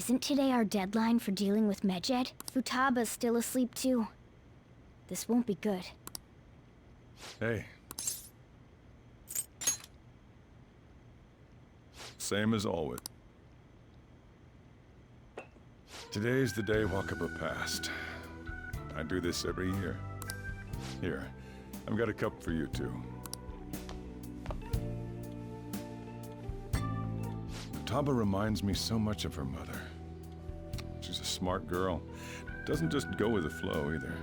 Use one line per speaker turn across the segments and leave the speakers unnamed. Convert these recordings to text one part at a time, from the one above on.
Isn't today our deadline for dealing with Medjed? Futaba's still asleep too. This won't be good.
Hey. Same as always. Today's the day Wakaba passed. I do this every year. Here, I've got a cup for you too. Futaba reminds me so much of her mother. She's a smart girl. Doesn't just go with the flow either.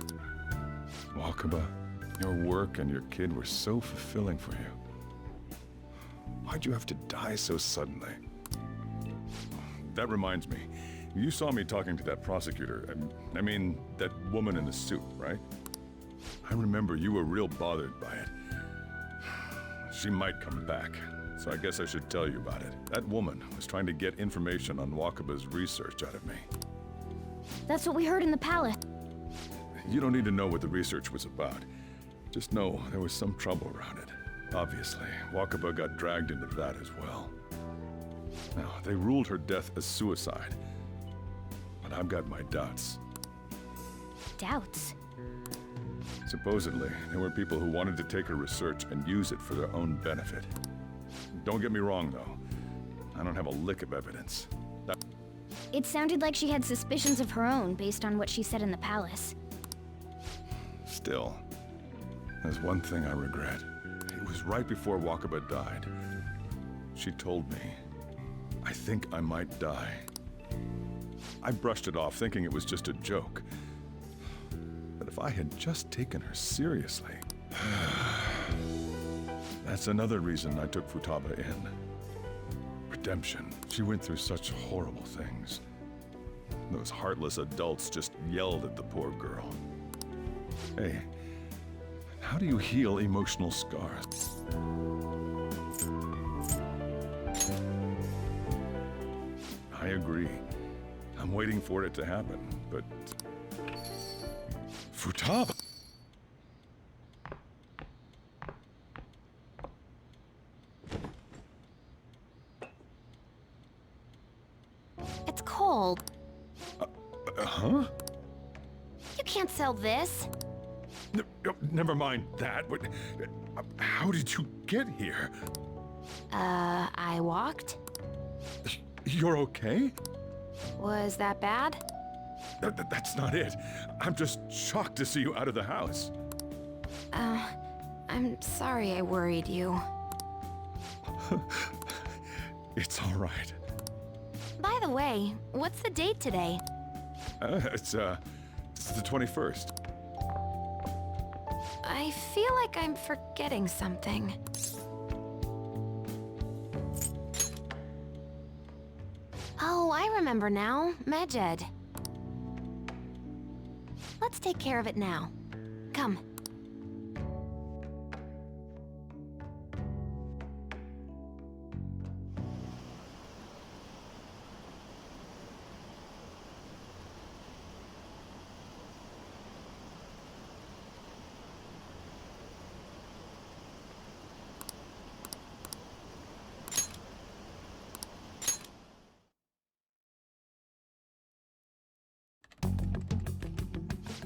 Wakaba, your work and your kid were so fulfilling for you. Why'd you have to die so suddenly? That reminds me. You saw me talking to that prosecutor. I mean, that woman in the suit, right? I remember you were real bothered by it. She might come back, so I guess I should tell you about it. That woman was trying to get information on Wakaba's research out of me.
That's what we heard in the palace.
You don't need to know what the research was about. Just know there was some trouble around it. Obviously, Wakaba got dragged into that as well. Now, they ruled her death as suicide. But I've got my doubts.
Doubts?
Supposedly, there were people who wanted to take her research and use it for their own benefit. Don't get me wrong, though. I don't have a lick of evidence.
It sounded like she had suspicions of her own based on what she said in the palace.
Still, there's one thing I regret. It was right before Wakaba died. She told me, I think I might die. I brushed it off, thinking it was just a joke. But if I had just taken her seriously... That's another reason I took Futaba in. Redemption. She went through such horrible things. Those heartless adults just yelled at the poor girl. Hey, how do you heal emotional scars? I agree. I'm waiting for it to happen, but... Futaba!
It's cold.
Huh?
You can't sell this.
Never mind that. How did you get here?
I walked?
You're okay?
Was that bad?
That's not it. I'm just shocked to see you out of the house.
I'm sorry I worried you.
It's all right.
By the way, what's the date today?
It's the 21st.
I feel like I'm forgetting something. Oh, I remember now. Medjed. Let's take care of it now. Come.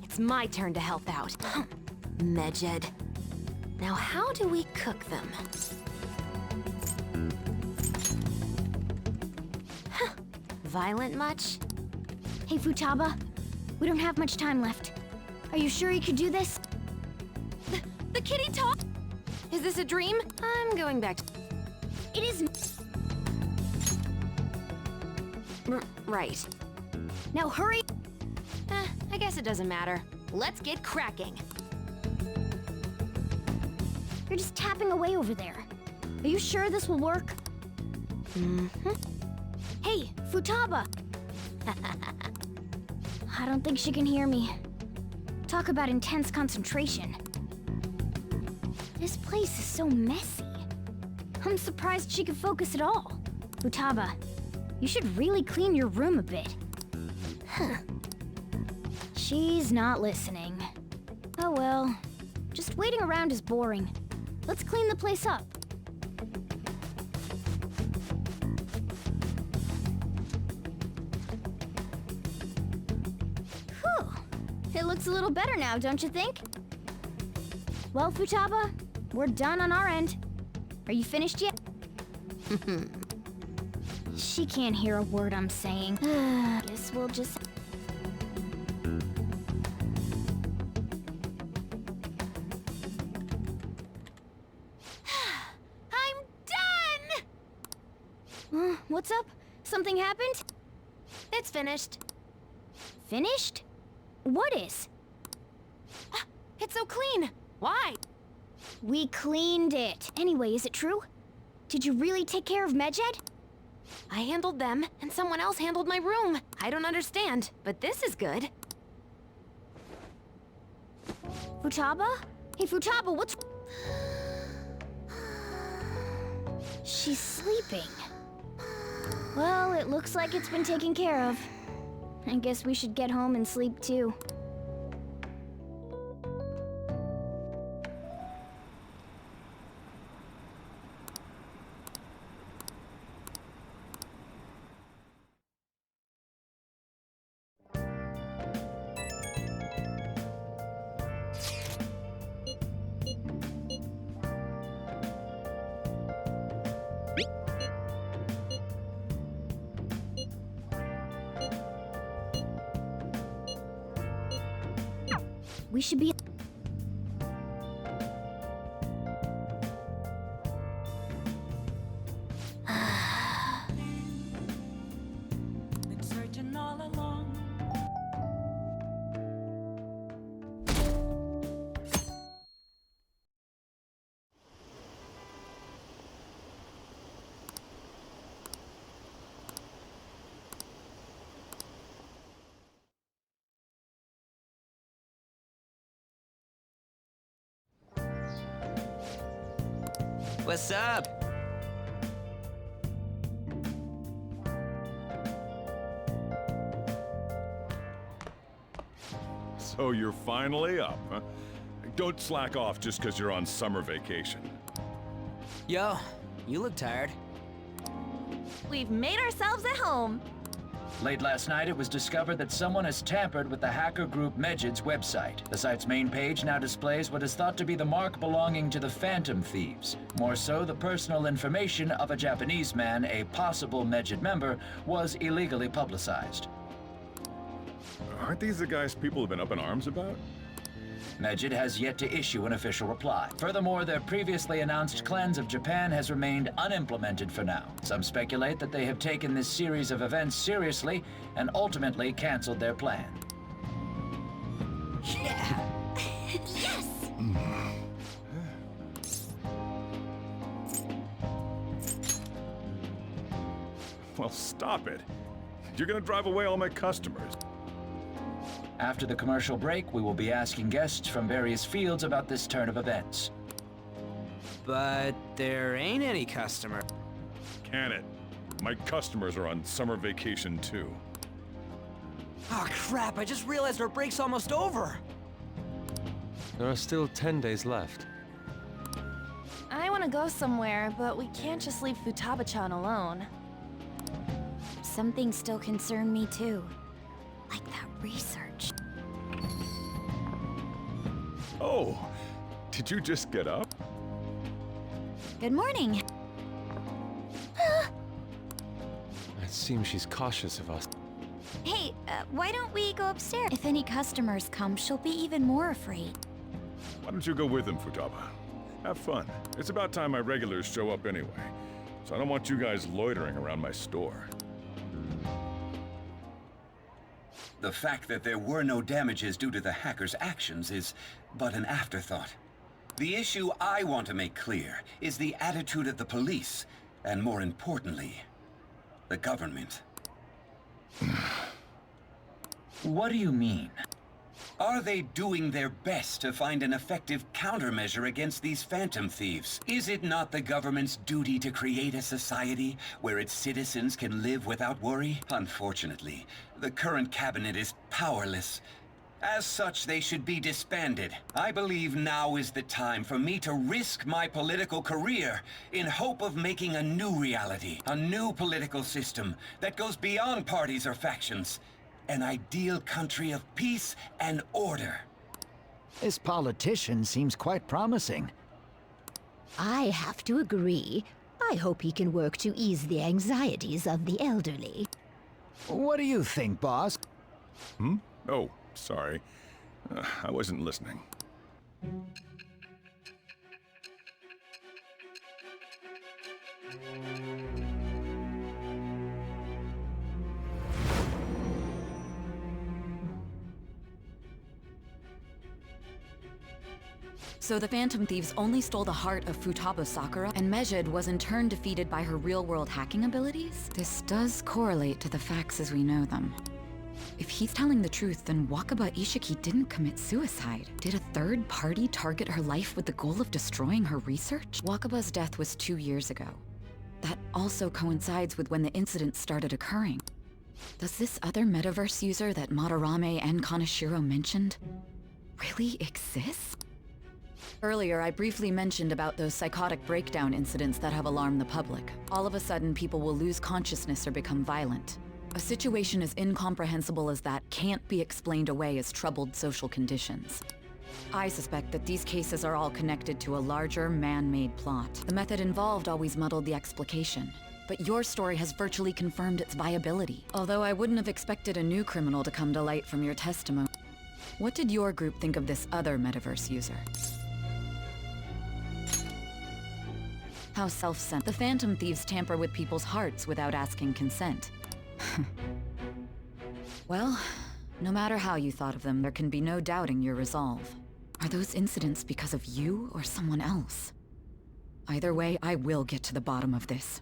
It's my turn to help out. Medjed. Now how do we cook them? Violent much? Hey, Futaba. We don't have much time left. Are you sure you could do this? The kitty talk? Is this a dream? I'm going back to... It is... Right. Now hurry! I guess it doesn't matter. Let's get cracking. You're just tapping away over there. Are you sure this will work? Mm-hmm. Hey, Futaba! I don't think she can hear me. Talk about intense concentration. This place is so messy. I'm surprised she could focus at all. Futaba, you should really clean your room a bit. Huh. She's not listening. Oh well. Just waiting around is boring. Let's clean the place up. it looks a little better now, don't you think? Well, Futaba, we're done on our end. Are you finished yet? She can't hear a word I'm saying. Guess we'll just... I'm done! What's up? Something happened?
It's finished.
Finished? What is?
It's so clean. Why?
We cleaned it. Anyway, is it true? Did you really take care of Medjed?
I handled them, and someone else handled my room. I don't understand, but this is good.
Futaba? Hey, Futaba, what's... She's sleeping. Well, it looks like it's been taken care of. I guess we should get home and sleep too. We should be...
Been searching all along.
What's up?
So you're finally up, huh? Don't slack off just because you're on summer vacation.
Yo, you look tired.
We've made ourselves at home.
Late last night, it was discovered that someone has tampered with the hacker group Medjed's website. The site's main page now displays what is thought to be the mark belonging to the Phantom Thieves. More so, the personal information of a Japanese man, a possible Medjed member, was illegally publicized.
Aren't these the guys people have been up in arms about?
Medjed has yet to issue an official reply. Furthermore, their previously announced cleanse of Japan has remained unimplemented for now. Some speculate that they have taken this series of events seriously and ultimately canceled their plan.
Yeah!
Yes!
Well, stop it. You're gonna drive away all my customers.
After the commercial break, we will be asking guests from various fields about this turn of events.
But there ain't any customer.
Can it? My customers are on summer vacation too.
Oh crap, I just realized our break's almost over.
There are still 10 days left.
I want to go somewhere, but we can't just leave Futaba-chan alone.
Some things still concern me too. Like that research.
Oh, did you just get up?
Good morning.
It seems she's cautious of us.
Hey, why don't we go upstairs? If any customers come, she'll be even more afraid.
Why don't you go with them, Futaba? Have fun. It's about time my regulars show up anyway. So I don't want you guys loitering around my store.
The fact that there were no damages due to the hacker's actions is but an afterthought. The issue I want to make clear is the attitude of the police, and more importantly, the government.
What do you mean?
Are they doing their best to find an effective countermeasure against these phantom thieves? Is it not the government's duty to create a society where its citizens can live without worry? Unfortunately, the current cabinet is powerless. As such, they should be disbanded. I believe now is the time for me to risk my political career in hope of making a new reality, a new political system that goes beyond parties or factions. an ideal country of peace and order.
This politician seems quite promising.
I have to agree. I hope he can work to ease the anxieties of the elderly.
What do you think, boss?
Oh, sorry. I wasn't listening.
So the Phantom Thieves only stole the heart of Futaba Sakura, and Medjed was in turn defeated by her real-world hacking abilities? This does correlate to the facts as we know them. If he's telling the truth, then Wakaba Ishiki didn't commit suicide. Did a third party target her life with the goal of destroying her research? Wakaba's death was 2 years ago. That also coincides with when the incident started occurring. Does this other metaverse user that Madarame and Kaneshiro mentioned really exist? Earlier, I briefly mentioned about those psychotic breakdown incidents that have alarmed the public. All of a sudden, people will lose consciousness or become violent. A situation as incomprehensible as that can't be explained away as troubled social conditions. I suspect that these cases are all connected to a larger, man-made plot. The method involved always muddled the explication. But your story has virtually confirmed its viability. Although I wouldn't have expected a new criminal to come to light from your testimony. What did your group think of this other metaverse user? How self-centered. The Phantom Thieves tamper with people's hearts without asking consent. Well, no matter how you thought of them, there can be no doubting your resolve. Are those incidents because of you or someone else? Either way, I will get to the bottom of this.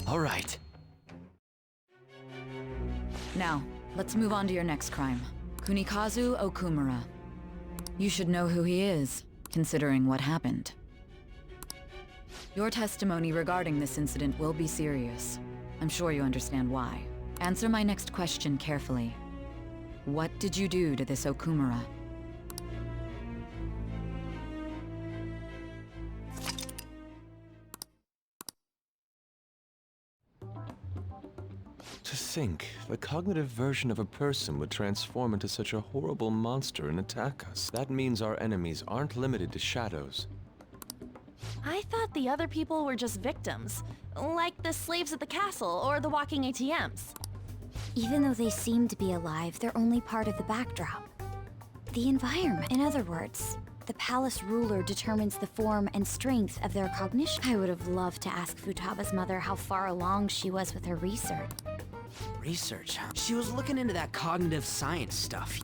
All right.
Now, let's move on to your next crime. Kunikazu Okumura. You should know who he is, considering what happened. Your testimony regarding this incident will be serious. I'm sure you understand why. Answer my next question carefully. What did you do to this Okumura?
To think, the cognitive version of a person would transform into such a horrible monster and attack us. That means our enemies aren't limited to shadows.
I thought the other people were just victims, like the slaves at the castle or the walking ATMs.
Even though they seem to be alive, they're only part of the backdrop. The environment. In other words, the palace ruler determines the form and strength of their cognition. I would have loved to ask Futaba's mother how far along she was with her research.
Research, huh? She was looking into that cognitive science stuff.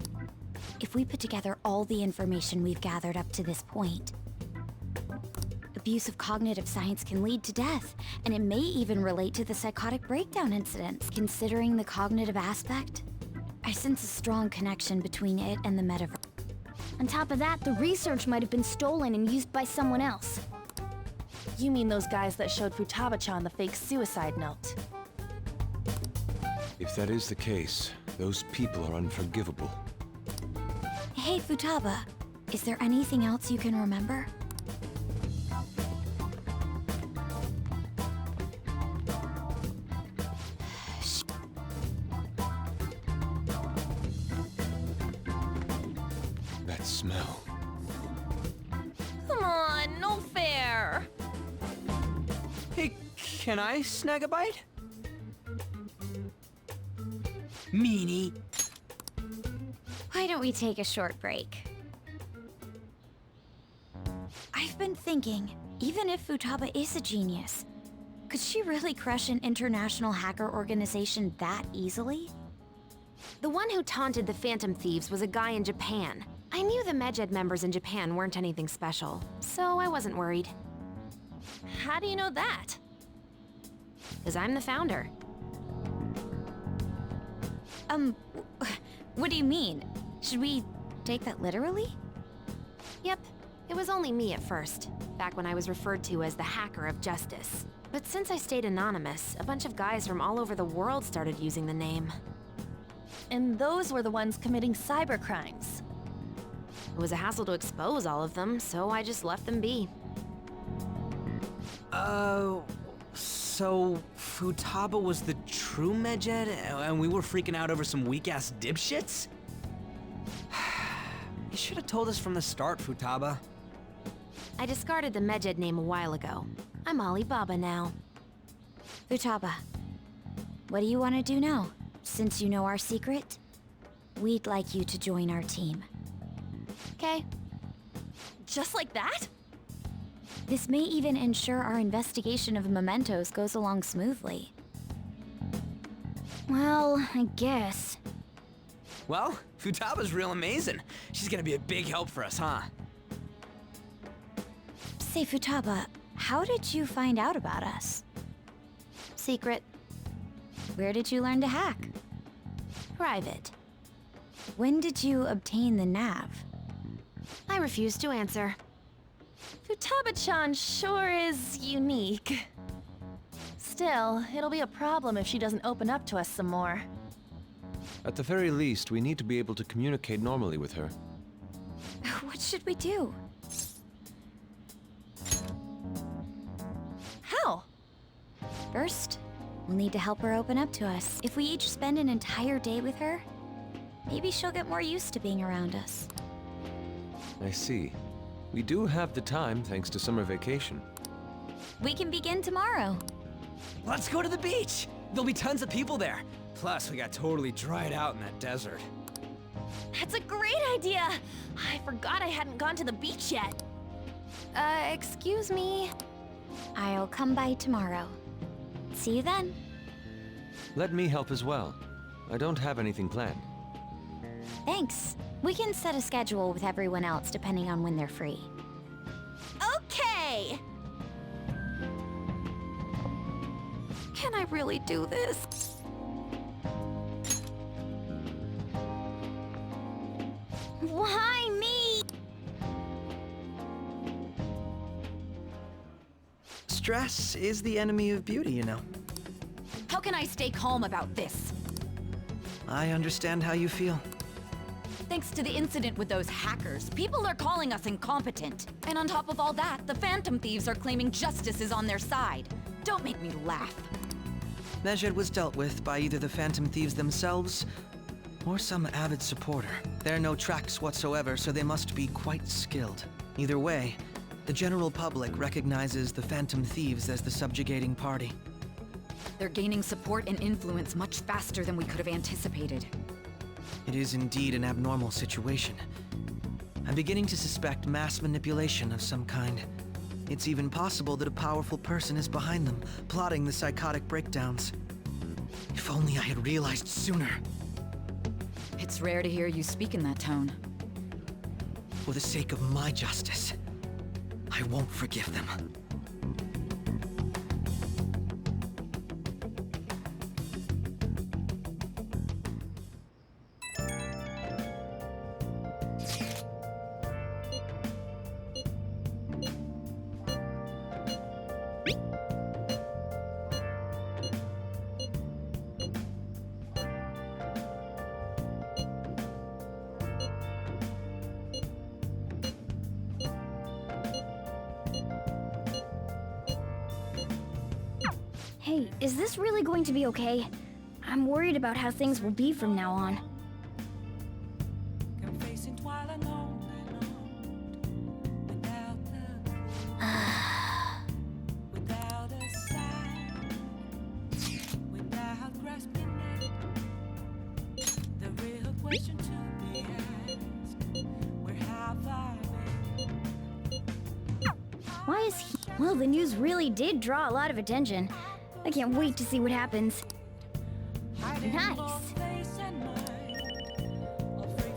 If we put together all the information we've gathered up to this point, abuse of cognitive science can lead to death, and it may even relate to the psychotic breakdown incidents. Considering the cognitive aspect, I sense a strong connection between it and the metaverse. On top of that, the research might have been stolen and used by someone else.
You mean those guys that showed Futaba-chan the fake suicide note?
If that is the case, those people are unforgivable.
Hey, Futaba, is there anything else you can remember?
That smell.
Come on, no fair!
Hey, can I snag a bite? Meanie.
Why don't we take a short break? I've been thinking, even if Futaba is a genius, could she really crush an international hacker organization that easily?
The one who taunted the Phantom Thieves was a guy in Japan. I knew the Medjed members in Japan weren't anything special, so I wasn't worried.
How do you know that?
Because I'm the founder.
What do you mean? Should we take that literally?
Yep, it was only me at first, back when I was referred to as the Hacker of Justice. But since I stayed anonymous, a bunch of guys from all over the world started using the name.
And those were the ones committing cybercrimes.
It was a hassle to expose all of them, so I just left them be.
So Futaba was the true Medjed, and we were freaking out over some weak-ass dipshits? You should have told us from the start, Futaba.
I discarded the Medjed name a while ago. I'm Alibaba now.
Futaba, what do you want to do now? Since you know our secret, we'd like you to join our team.
Okay.
Just like that?
This may even ensure our investigation of mementos goes along smoothly. Well, I guess.
Well, Futaba's real amazing. She's gonna be a big help for us, huh?
Say, Futaba, how did you find out about us?
Secret.
Where did you learn to hack?
Private.
When did you obtain the nav?
I refuse to answer.
Futaba-chan sure is unique. Still, it'll be a problem if she doesn't open up to us some more.
At the very least, we need to be able to communicate normally with her.
What should we do?
How?
First, we'll need to help her open up to us. If we each spend an entire day with her, maybe she'll get more used to being around us.
I see. We do have the time thanks to summer vacation.
We can begin tomorrow.
Let's go to the beach! There'll be tons of people there. Plus, we got totally dried out in that desert.
That's a great idea! I forgot I hadn't gone to the beach yet.
Excuse me?
I'll come by tomorrow. See you then.
Let me help as well. I don't have anything planned.
Thanks. We can set a schedule with everyone else depending on when they're free.
Okay! Can I really do this?
Why me?
Stress is the enemy of beauty, you know.
How can I stay calm about this?
I understand how you feel.
Thanks to the incident with those hackers, people are calling us incompetent. And on top of all that, the Phantom Thieves are claiming justice is on their side. Don't make me laugh.
Medjed was dealt with by either the Phantom Thieves themselves or some avid supporter. There are no tracks whatsoever, so they must be quite skilled. Either way, the general public recognizes the Phantom Thieves as the subjugating party.
They're gaining support and influence much faster than we could have anticipated.
It is indeed an abnormal situation. I'm beginning to suspect mass manipulation of some kind. It's even possible that a powerful person is behind them, plotting the psychotic breakdowns. If only I had realized sooner.
It's rare to hear you speak in that tone.
For the sake of my justice, I won't forgive them.
Hey, is this really going to be okay? I'm worried about how things will be from now on.
Confessing while alone without without a sign, without grasping it. The real question to be asked: where have I been?
Why is he? Well, the news really did draw a lot of attention. I can't wait to see what happens. Nice.
Face and mind, afraid.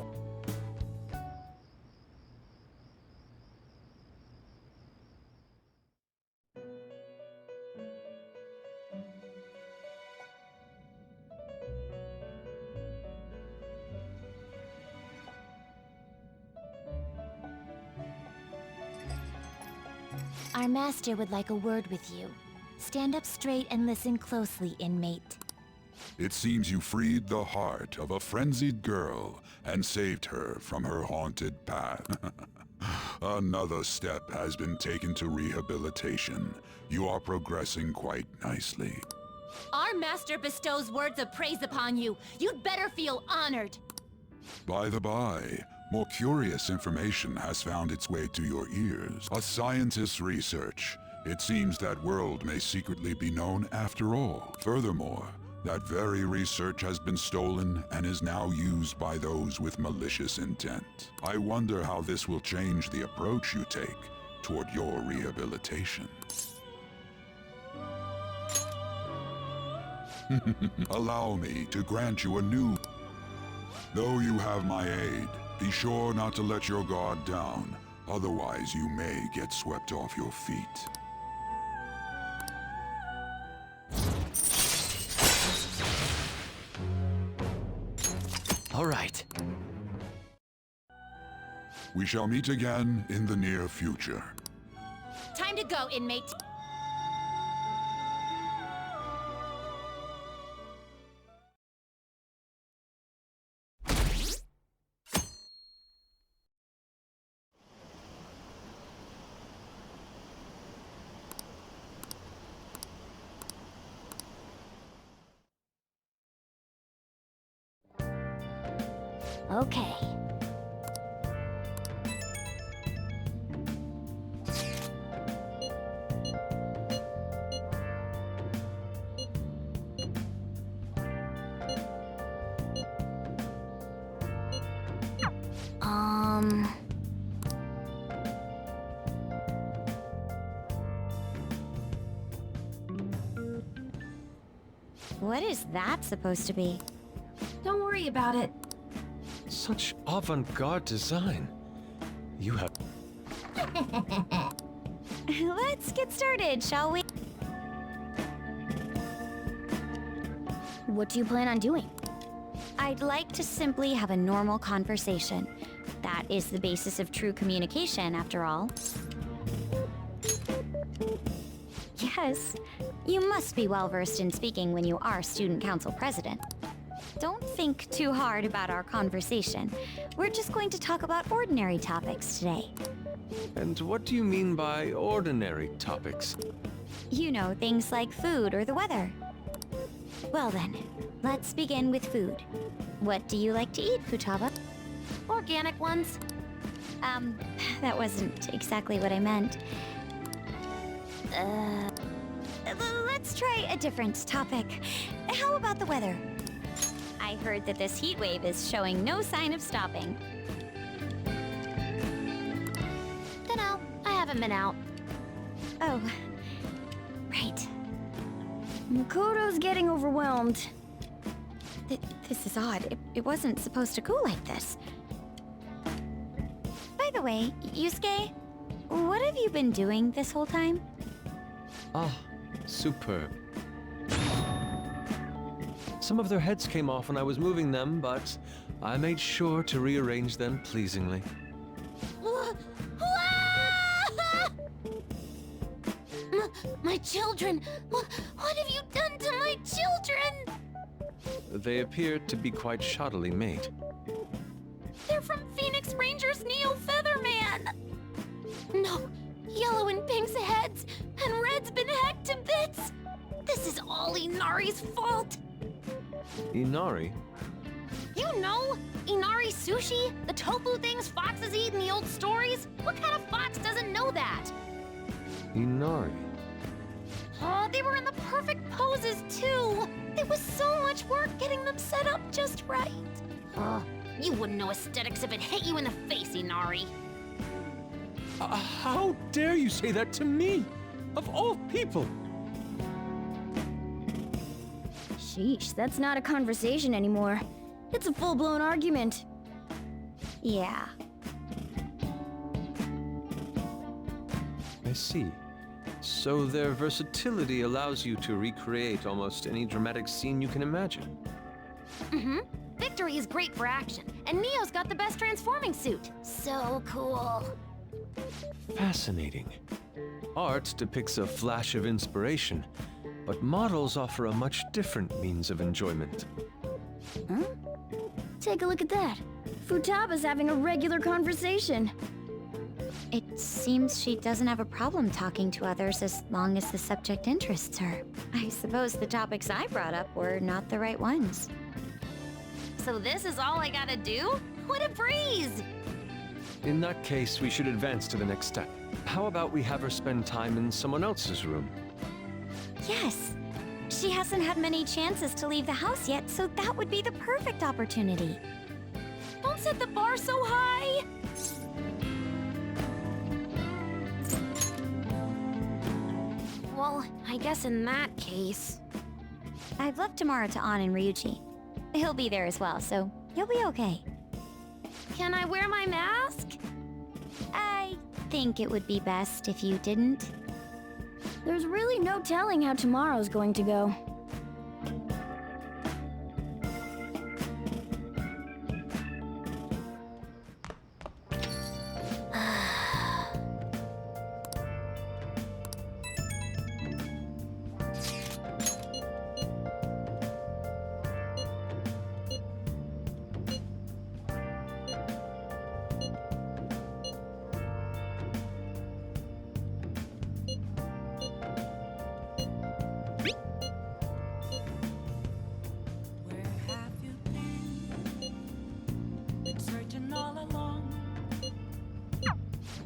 Our master would like a word with you. Stand up straight and listen closely, inmate.
It seems you freed the heart of a frenzied girl and saved her from her haunted path. Another step has been taken to rehabilitation. You are progressing quite nicely.
Our master bestows words of praise upon you. You'd better feel honored.
By the by, more curious information has found its way to your ears. A scientist's research. It seems that world may secretly be known after all. Furthermore, that very research has been stolen and is now used by those with malicious intent. I wonder how this will change the approach you take toward your rehabilitation. Allow me to grant you a new... Though you have my aid, be sure not to let your guard down. Otherwise, you may get swept off your feet.
All right.
We shall meet again in the near future.
Time to go, inmate.
Okay.
What is that supposed to be?
Don't worry about it.
Such avant-garde design. You have...
Let's get started, shall we?
What do you plan on doing?
I'd like to simply have a normal conversation. That is the basis of true communication, after all. Yes, you must be well-versed in speaking when you are student council president. Don't think too hard about our conversation. We're just going to talk about ordinary topics today.
And what do you mean by ordinary topics?
You know, things like food or the weather. Well then, let's begin with food. What do you like to eat, Futaba?
Organic ones.
That wasn't exactly what I meant. Let's try a different topic. How about the weather? I heard that this heat wave is showing no sign of stopping.
Dunno, I haven't been out.
Oh, right.
Makoto's getting overwhelmed.
This is odd. It wasn't supposed to go like this. By the way, Yusuke, what have you been doing this whole time?
Ah, superb. Some of their heads came off when I was moving them, but I made sure to rearrange them pleasingly.
My children! What have you done to my children?
They appeared to be quite shoddily made.
They're from Phoenix Rangers Neo Featherman! No, Yellow and Pink's heads, and Red's been hacked to bits! This is all Inari's fault!
Inari?
You know, Inari sushi? The tofu things foxes eat in the old stories? What kind of fox doesn't know that?
Inari?
Oh, they were in the perfect poses, too! There was so much work getting them set up just right. You wouldn't know aesthetics if it hit you in the face, Inari.
How dare you say that to me? Of all people!
Sheesh, that's not a conversation anymore. It's a full-blown argument.
Yeah.
I see. So their versatility allows you to recreate almost any dramatic scene you can imagine.
Mm-hmm. Victory is great for action, and Neo's got the best transforming suit. So cool.
Fascinating. Art depicts a flash of inspiration, But models offer a much different means of enjoyment.
Huh? Take a look at that. Futaba's having a regular conversation.
It seems she doesn't have a problem talking to others as long as the subject interests her. I suppose the topics I brought up were not the right ones.
So this is all I gotta do? What a breeze!
In that case, we should advance to the next step. How about we have her spend time in someone else's room?
Yes. She hasn't had many chances to leave the house yet, so that would be the perfect opportunity.
Don't set the bar so high! Well, I guess in that case...
I've left Tamara to An and Ryuji. He'll be there as well, so you'll be okay.
Can I wear my mask?
I think it would be best if you didn't.
There's really no telling how tomorrow's going to go.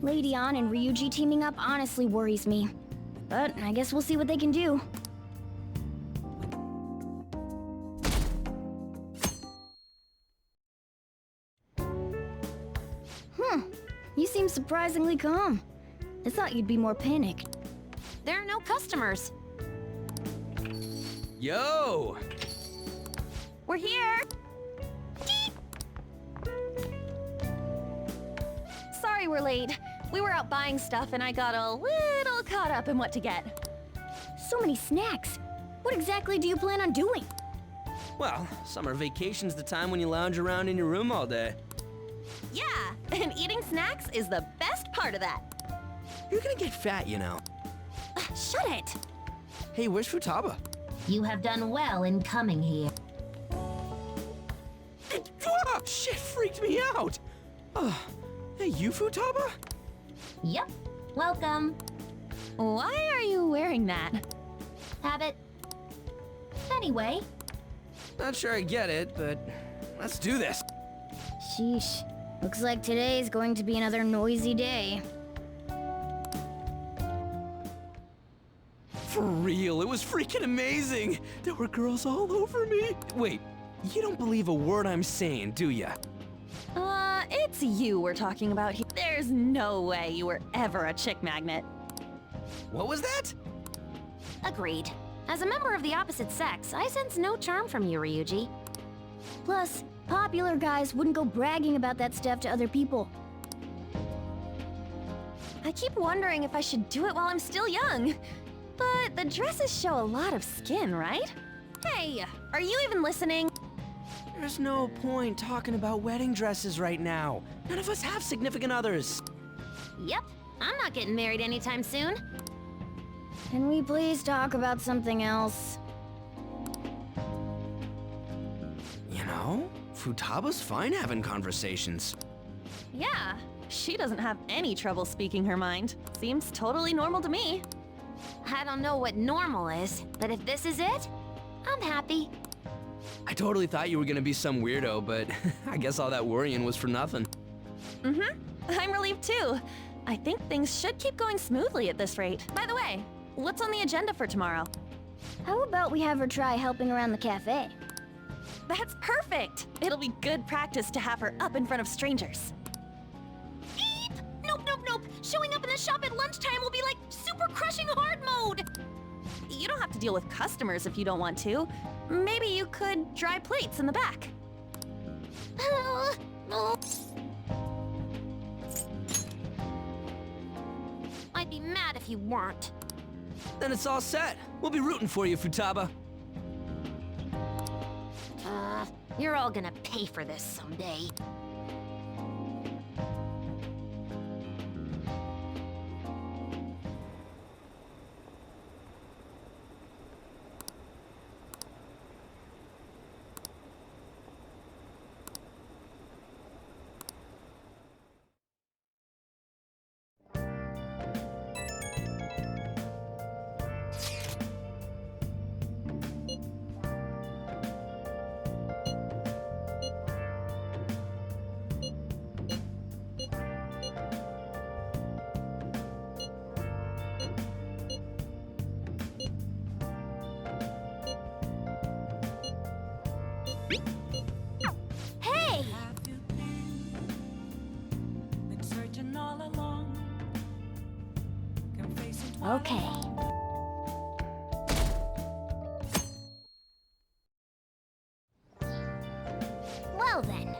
Lady An and Ryuji teaming up honestly worries me. But I guess we'll see what they can do. You seem surprisingly calm. I thought you'd be more panicked.
There are no customers.
Yo!
We're here! Sorry we're late. We were out buying stuff and I got a little caught up in what to get.
So many snacks. What exactly do you plan on doing?
Well, summer vacation's the time when you lounge around in your room all day.
Yeah, and eating snacks is the best part of that.
You're gonna get fat, you know.
Shut it!
Hey, where's Futaba?
You have done well in coming here.
Ah, shit freaked me out! Hey, you Futaba?
Yep, welcome.
Why are you wearing that?
Habit. Anyway.
Not sure I get it, but let's do this.
Sheesh. Looks like today's going to be another noisy day.
For real, it was freaking amazing! There were girls all over me! Wait, you don't believe a word I'm saying, do ya?
It's you we're talking about here. There's no way you were ever a chick magnet.
What was that?
Agreed. As a member of the opposite sex, I sense no charm from you, Ryuji.
Plus, popular guys wouldn't go bragging about that stuff to other people.
I keep wondering if I should do it while I'm still young. But the dresses show a lot of skin, right? Hey, are you even listening?
There's no point talking about wedding dresses right now. None of us have significant others.
Yep, I'm not getting married anytime soon.
Can we please talk about something else?
You know, Futaba's fine having conversations.
Yeah, she doesn't have any trouble speaking her mind. Seems totally normal to me.
I don't know what normal is, but if this is it, I'm happy.
I totally thought you were gonna be some weirdo, but I guess all that worrying was for nothing.
I'm relieved too. I think things should keep going smoothly at this rate. By the way, what's on the agenda for tomorrow?
How about we have her try helping around the cafe?
That's perfect! It'll be good practice to have her up in front of strangers.
Eep! Nope, nope, nope! Showing up in the shop at lunchtime will be like super crushing hard mode!
You don't have to deal with customers if you don't want to. Maybe you could dry plates in the back.
I'd be mad if you weren't.
Then it's all set. We'll be rooting for you, Futaba.
You're all gonna pay for this someday.
Okay. Well then.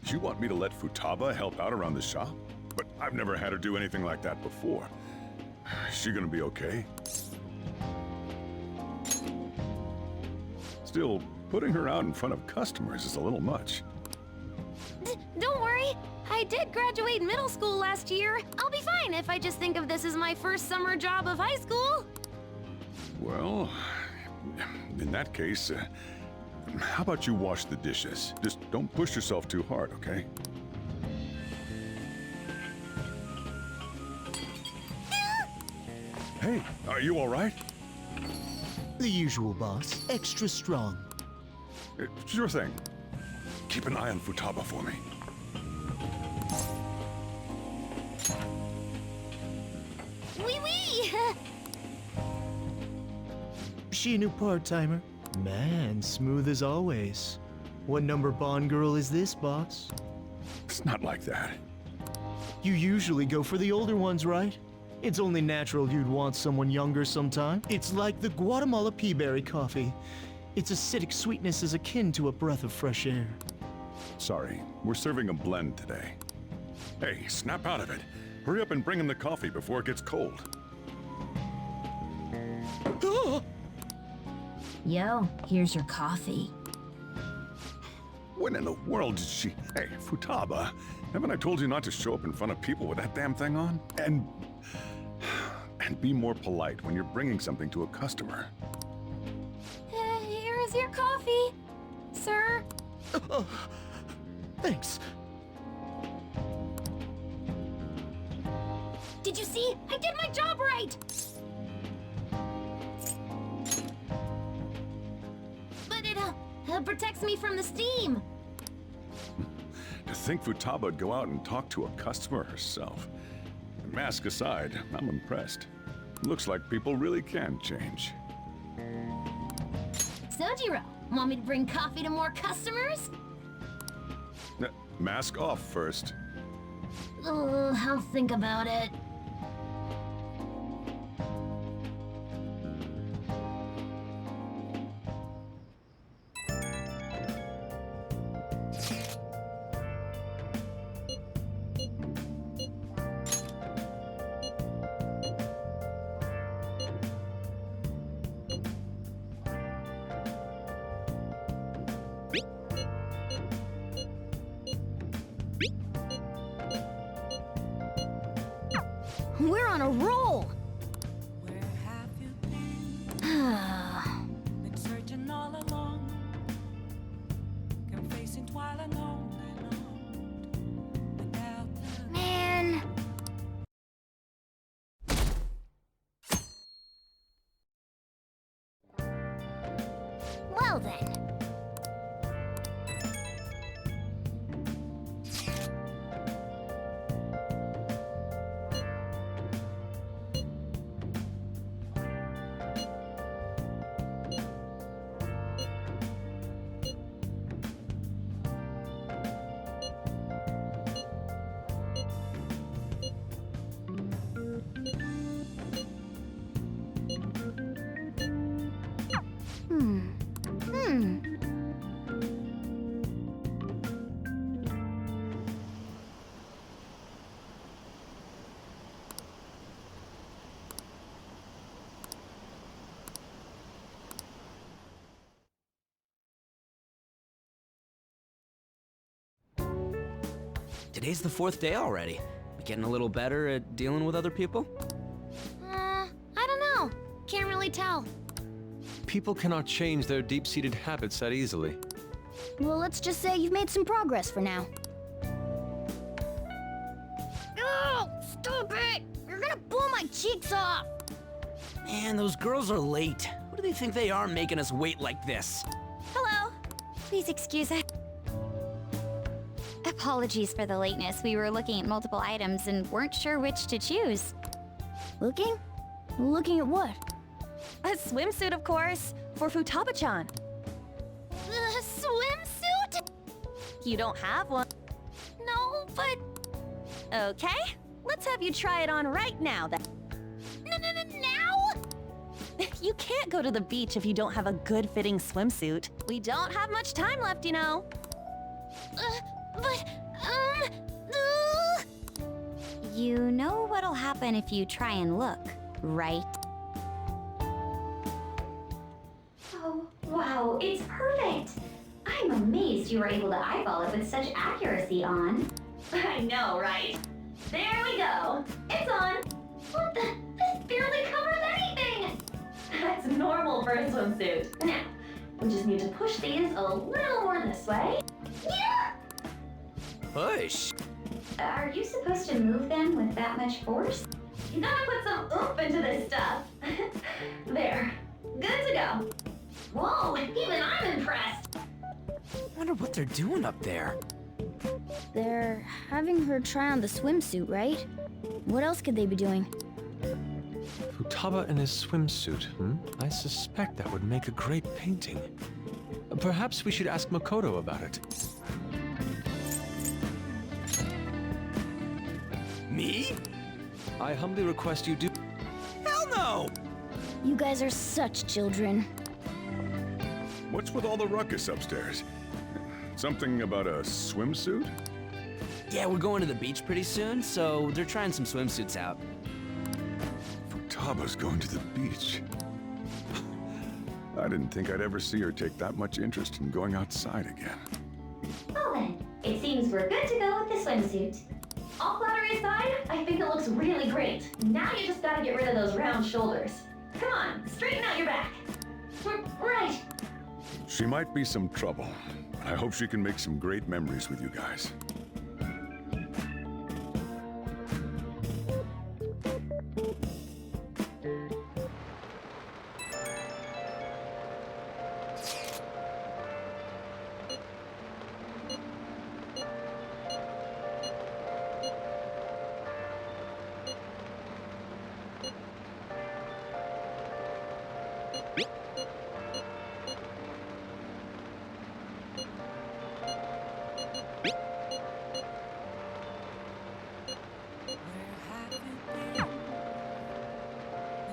You want me to let Futaba help out around the shop? But I've never had her do anything like that before. Is she gonna be okay? Still, putting her out in front of customers is a little much.
Don't worry. I did graduate middle school last year. I'll be fine if I just think of this as my first summer job of high school.
Well, in that case, how about you wash the dishes? Just don't push yourself too hard, okay? Hey, are you all right?
The usual, boss. Extra strong.
Sure thing. Keep an eye on Futaba for me.
Wee wee!
She a new part-timer? Man, smooth as always. What number Bond girl is this, boss?
It's not like that.
You usually go for the older ones, right? It's only natural you'd want someone younger sometime. It's like the Guatemala peaberry coffee. Its acidic sweetness is akin to a breath of fresh air.
Sorry, we're serving a blend today. Hey, snap out of it. Hurry up and bring him the coffee before it gets cold.
Yo, here's your coffee.
When in the world did she... Hey, Futaba, haven't I told you not to show up in front of people with that damn thing on? And be more polite when you're bringing something to a customer.
Here is your coffee, sir.
Thanks.
Did you see? I did my job right! But it protects me from the steam.
To think Futaba would go out and talk to a customer herself. Mask aside, I'm impressed. Looks like people really can change.
Sojiro, want me to bring coffee to more customers?
Mask off first.
I'll think about it.
We're on a roll!
Where have you been searching all along, confessing while alone without love.
Man. Well then.
Today's the 4th day already. Getting a little better at dealing with other people?
I don't know. Can't really tell.
People cannot change their deep-seated habits that easily.
Well, let's just say you've made some progress for now. Oh, stop it! You're gonna blow my cheeks off!
Man, those girls are late. What do they think they are making us wait like this?
Hello. Please excuse us. Apologies for the lateness. We were looking at multiple items and weren't sure which to choose.
Looking? Looking at what?
A swimsuit, of course, for Futaba-chan.
Swimsuit?
You don't have one.
No, but...
Okay, let's have you try it on right now then.
Now?
You can't go to the beach if you don't have a good-fitting swimsuit. We don't have much time left, you know.
But,
You know what'll happen if you try and look, right?
Oh, wow, it's perfect! I'm amazed you were able to eyeball it with such accuracy on. I know, right? There we go! It's on! What the? This barely covers anything! That's normal for a swimsuit. Now, we just need to push these a little more this way. Yeah!
Push?
Are you supposed to move them with that much force? You gotta put some oomph into this stuff. There. Good to go. Whoa, even I'm impressed.
Wonder what they're doing up there.
They're having her try on the swimsuit, right? What else could they be doing?
Futaba in his swimsuit, I suspect that would make a great painting. Perhaps we should ask Makoto about it.
Me?
I humbly request you do.
Hell no!
You guys are such children.
What's with all the ruckus upstairs? Something about a swimsuit?
Yeah, we're going to the beach pretty soon, so they're trying some swimsuits out.
Futaba's going to the beach. I didn't think I'd ever see her take that much interest in going outside again.
Well then, it seems we're good to go with the swimsuit. All flattery aside, I think it looks really great. Now you just gotta get rid of those round shoulders. Come on, straighten out your back. Right.
She might be some trouble. I hope she can make some great memories with you guys.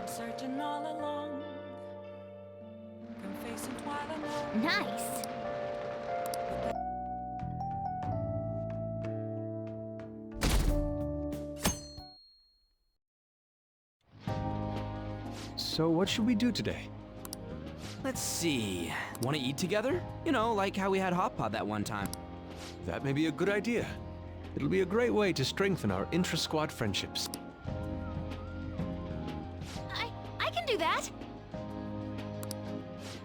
Searching all along, confessing while alone.
Nice.
So what should we do today?
Let's see. Want to eat together? You know, like how we had hot pot that one time.
That may be a good idea. It'll be a great way to strengthen our intra-squad friendships.
I can do that.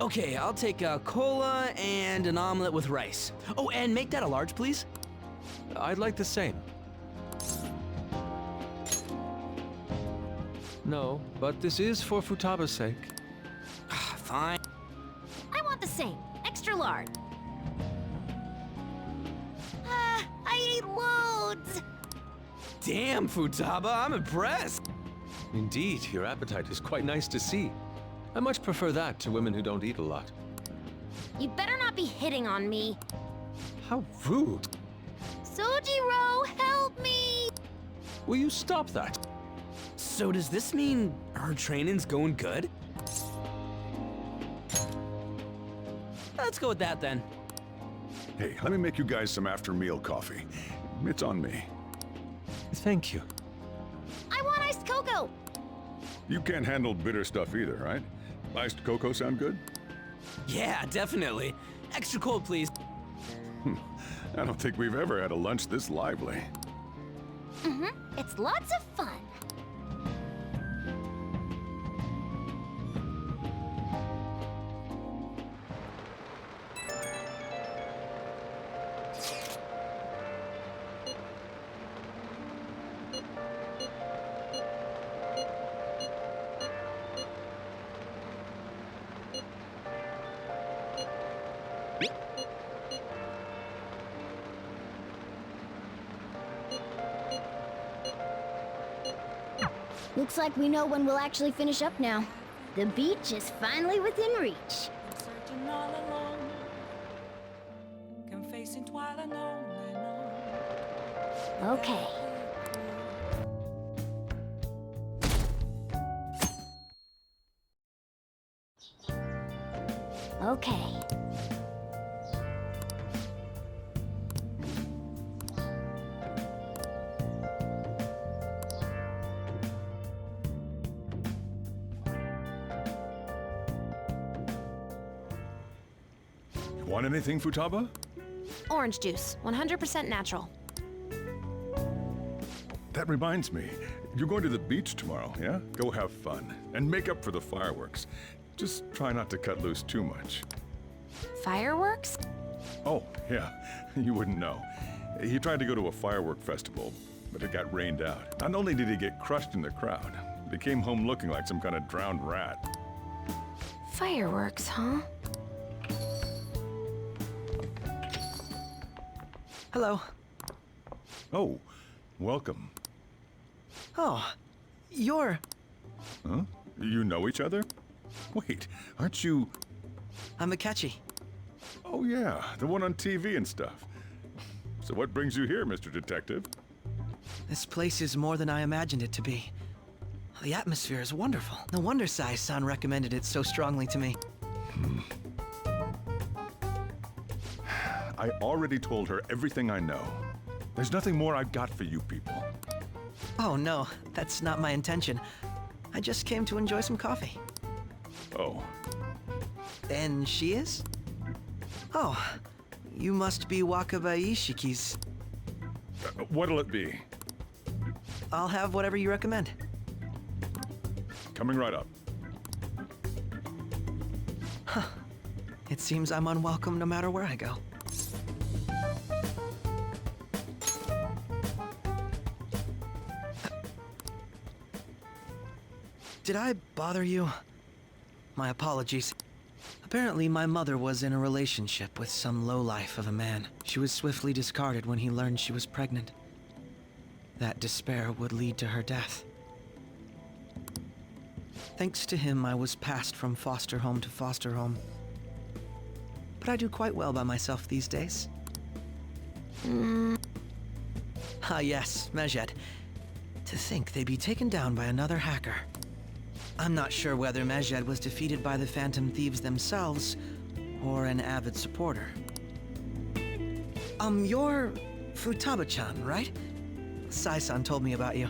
Okay, I'll take a cola and an omelet with rice. Oh, and make that a large, please.
I'd like the same. No, but this is for Futaba's sake.
Fine.
I want the same. Extra large. I ate loads.
Damn, Futaba, I'm impressed.
Indeed, your appetite is quite nice to see. I much prefer that to women who don't eat a lot.
You better not be hitting on me.
How rude.
Sojiro, help me!
Will you stop that?
So does this mean her training's going good? Let's go with that then.
Hey, let me make you guys some after-meal coffee. It's on me.
Thank you.
I want iced cocoa.
You can't handle bitter stuff either, right? Iced cocoa sound good?
Yeah, definitely. Extra cold, please.
I don't think we've ever had a lunch this lively.
It's lots of fun.
Looks like we know when we'll actually finish up now. The beach is finally within reach.
Searching all along, confessing while and only know.
Okay. Okay.
Want anything, Futaba?
Orange juice, 100% natural.
That reminds me. You're going to the beach tomorrow, yeah? Go have fun. And make up for the fireworks. Just try not to cut loose too much.
Fireworks?
Oh, yeah. You wouldn't know. He tried to go to a firework festival, but it got rained out. Not only did he get crushed in the crowd, but he came home looking like some kind of drowned rat.
Fireworks, huh?
Hello.
Oh, welcome.
Oh, you're...
Huh? You know each other? Wait, aren't you...
I'm Akechi.
Oh yeah, the one on TV and stuff. So what brings you here, Mr. Detective?
This place is more than I imagined it to be. The atmosphere is wonderful. No wonder Sai-san recommended it so strongly to me.
I already told her everything I know. There's nothing more I've got for you people.
Oh no, that's not my intention. I just came to enjoy some coffee.
Oh.
And she is? Oh, you must be Wakaba Ishiki's.
What'll it be?
I'll have whatever you recommend.
Coming right up.
Huh. It seems I'm unwelcome no matter where I go. Did I bother you? My apologies. Apparently, my mother was in a relationship with some lowlife of a man. She was swiftly discarded when he learned she was pregnant. That despair would lead to her death. Thanks to him, I was passed from foster home to foster home. But I do quite well by myself these days. Ah yes, Medjed. To think they'd be taken down by another hacker. I'm not sure whether Medjed was defeated by the Phantom Thieves themselves, or an avid supporter. You're Futaba-chan, right? Sai-san told me about you.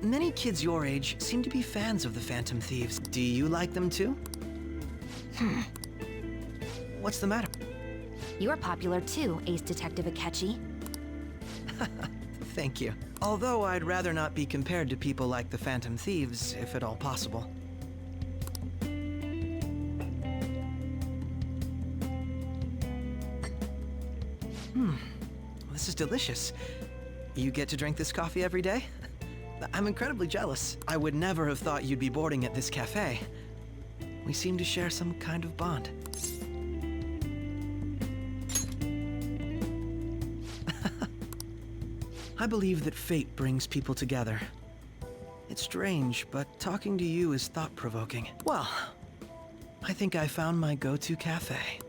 Many kids your age seem to be fans of the Phantom Thieves. Do you like them too? What's the matter?
You're popular too, Ace Detective Akechi.
Thank you. Although I'd rather not be compared to people like the Phantom Thieves, if at all possible. This is delicious. You get to drink this coffee every day? I'm incredibly jealous. I would never have thought you'd be boarding at this cafe. We seem to share some kind of bond. I believe that fate brings people together. It's strange, but talking to you is thought-provoking. Well, I think I found my go-to cafe.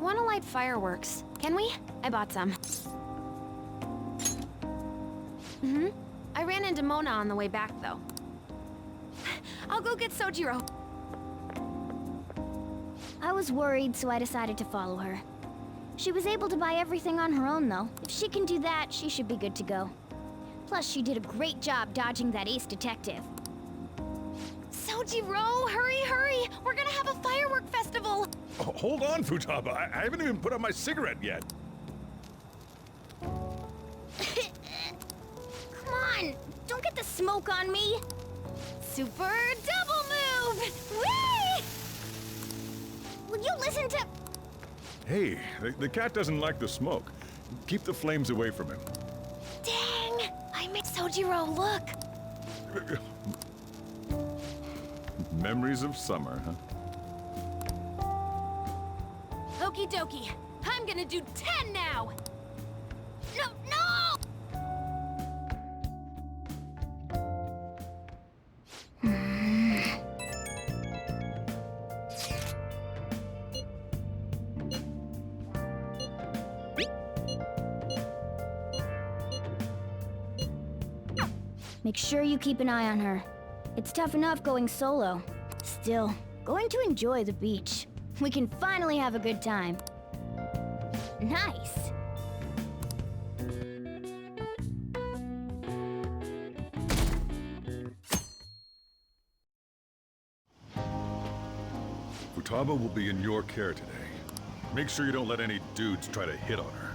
Wanna light fireworks, can we? I bought some. I ran into Mona on the way back, though. I'll go get Sojiro.
I was worried, so I decided to follow her. She was able to buy everything on her own, though. If she can do that, she should be good to go. Plus, she did a great job dodging that ace detective.
Sojiro, hurry, hurry! We're gonna have a firework festival!
Oh, hold on, Futaba. I haven't even put out my cigarette yet.
Come on! Don't get the smoke on me!
Super double move! Whee!
Will you listen to...
Hey, the cat doesn't like the smoke. Keep the flames away from him.
Dang!
Tojiro, look!
Memories of summer, huh?
Okie dokie. I'm gonna do 10 now! No, no!
Make sure you keep an eye on her. It's tough enough going solo. Still, going to enjoy the beach. We can finally have a good time. Nice!
Futaba will be in your care today. Make sure you don't let any dudes try to hit on her.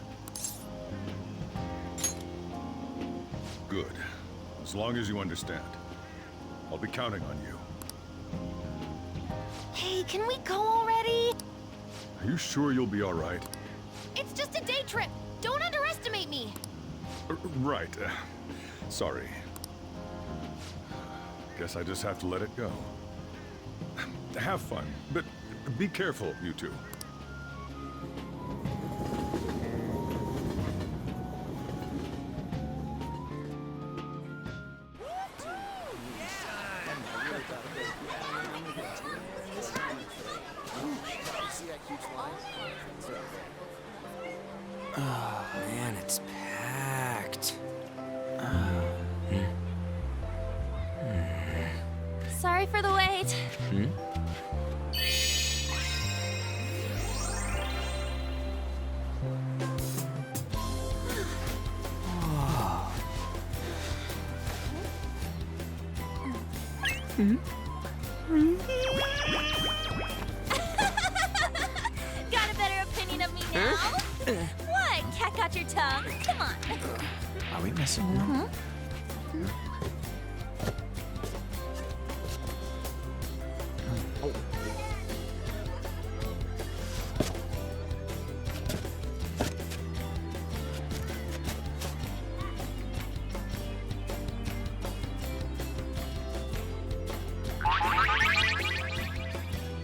Good. As long as you understand. I'll be counting on you.
Hey, can we go already?
Are you sure you'll be all right?
It's just a day trip. Don't underestimate me.
Right. Sorry. Guess I just have to let it go. Have fun, but be careful, you two.
Oh, man, it's packed.
Sorry for the wait. Got a better opinion of me now? What? Cat got your tongue? Come on.
Are we messing around?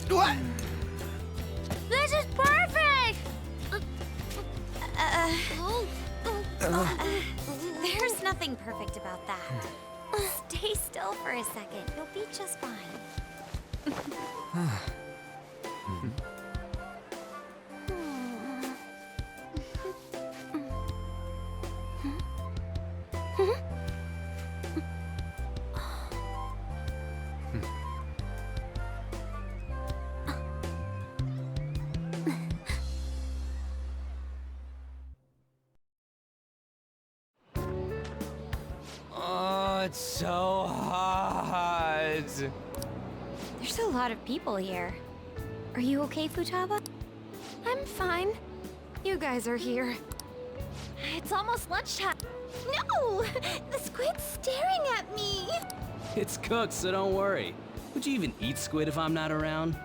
What?
This is perfect!
There's nothing perfect about that. Stay still for a second. You'll be just fine.
Oh, it's so hot.
There's a lot of people here. Are you okay, Futaba?
I'm fine.
You guys are here.
It's almost lunchtime. No! The squid's staring at me!
It's cooked, so don't worry. Would you even eat squid if I'm not around?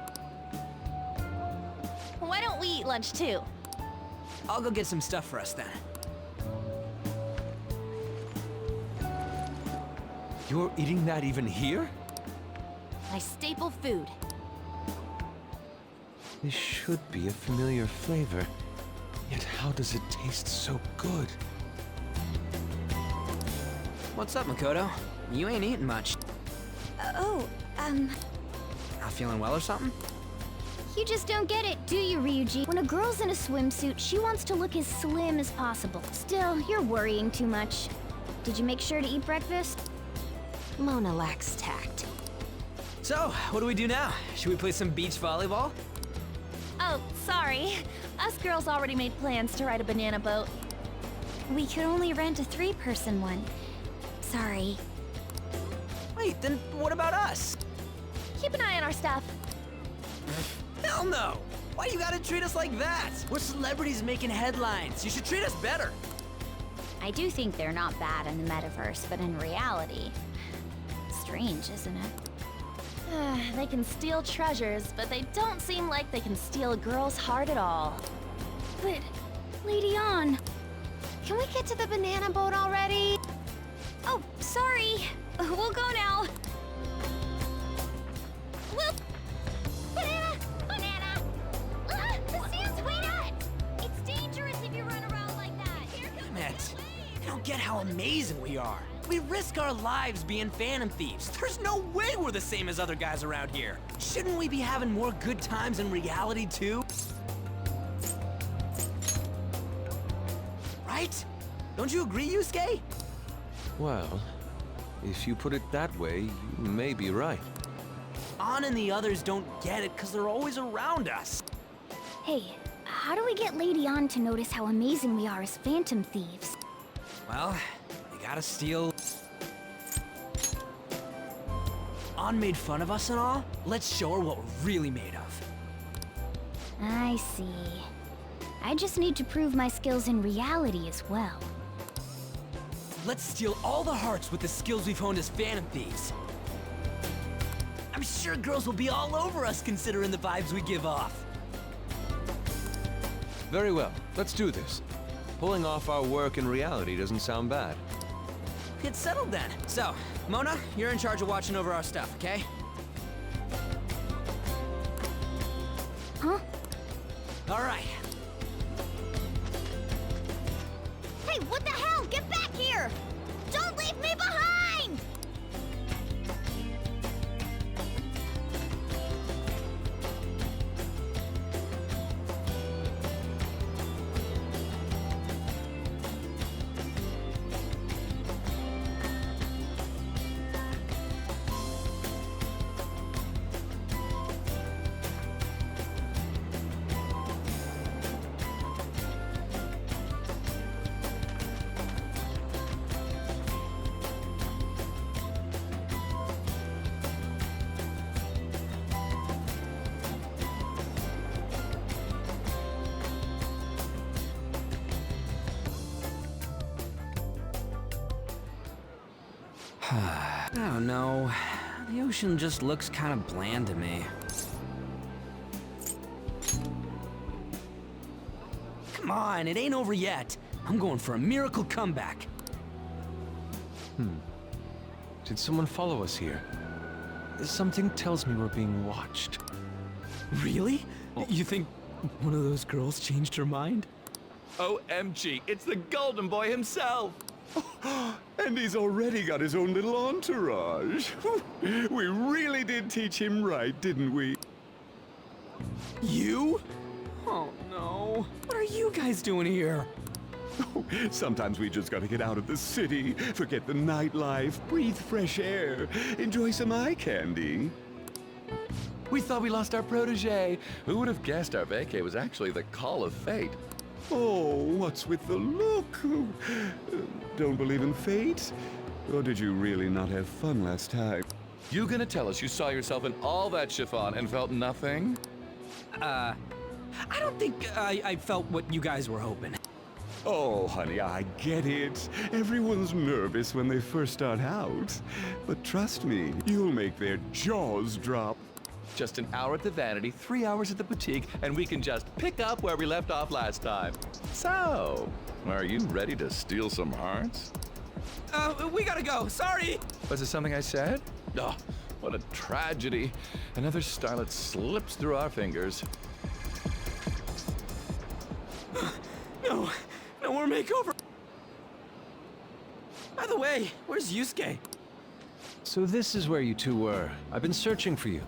Why don't we eat lunch too?
I'll go get some stuff for us then.
You're eating that even here?
My staple food.
This should be a familiar flavor. Yet how does it taste so good?
What's up, Makoto? You ain't eating much. Not feeling well or something?
You just don't get it, do you, Ryuji? When a girl's in a swimsuit, she wants to look as slim as possible. Still, you're worrying too much. Did you make sure to eat breakfast?
Mona lacks tact.
So, what do we do now? Should we play some beach volleyball?
Oh, sorry. Us girls already made plans to ride a banana boat.
We could only rent a 3-person one. Sorry.
Wait, then what about us?
Keep an eye on our stuff.
Hell no! Why you gotta treat us like that? We're celebrities making headlines. You should treat us better.
I do think they're not bad in the metaverse, but in reality... Strange, isn't it?
They can steal treasures, but they don't seem like they can steal a girl's heart at all.
But, Lady Ann...
Can we get to the banana boat already?
Oh,
Sorry. We'll go now.
Well, banana! Ah, the sweetheart!
It's dangerous if you run around like that. Here comes
Damn it. I don't get how amazing we are. We risk our lives being phantom thieves. There's no way we're the same as other guys around here. Shouldn't we be having more good times in reality too? Right? Don't you agree, Yusuke?
Well, if you put it that way, you may be right.
An and the others don't get it because they're always around us.
Hey, how do we get Lady An to notice how amazing we are as phantom thieves?
Well, you gotta steal. An made fun of us and all. Let's show her what we're really made of.
I see. I just need to prove my skills in reality as well.
Let's steal all the hearts with the skills we've honed as phantom thieves. I'm sure girls will be all over us considering the vibes we give off.
Very well, let's do this. Pulling off our work in reality doesn't sound bad.
Get settled then. So, Mona, you're in charge of watching over our stuff, okay?
Huh?
All right.
Hey, what the hell? Get back here! Don't leave me behind!
I don't know. The ocean just looks kind of bland to me. Come on, it ain't over yet. I'm going for a miracle comeback.
Did someone follow us here? Something tells me we're being watched.
Really? You think one of those girls changed her mind?
OMG, it's the Golden Boy himself! And he's already got his own little entourage. We really did teach him right, didn't we?
You? Oh no. What are you guys doing here?
Sometimes we just gotta get out of the city, forget the nightlife, breathe fresh air, enjoy some eye candy. We thought we lost our protege. Who would have guessed our vacay was actually the call of fate? Oh, what's with the look? Don't believe in fate? Or did you really not have fun last time? You gonna tell us you saw yourself in all that chiffon and felt nothing?
I don't think I felt what you guys were hoping.
Oh, honey, I get it. Everyone's nervous when they first start out. But trust me, you'll make their jaws drop. Just an hour at the Vanity, 3 hours at the boutique, and we can just pick up where we left off last time. So, are you ready to steal some hearts?
We gotta go. Sorry.
Was it something I said? Oh, what a tragedy. Another starlet slips through our fingers.
No more makeover. By the way, where's Yusuke?
So this is where you two were. I've been searching for you.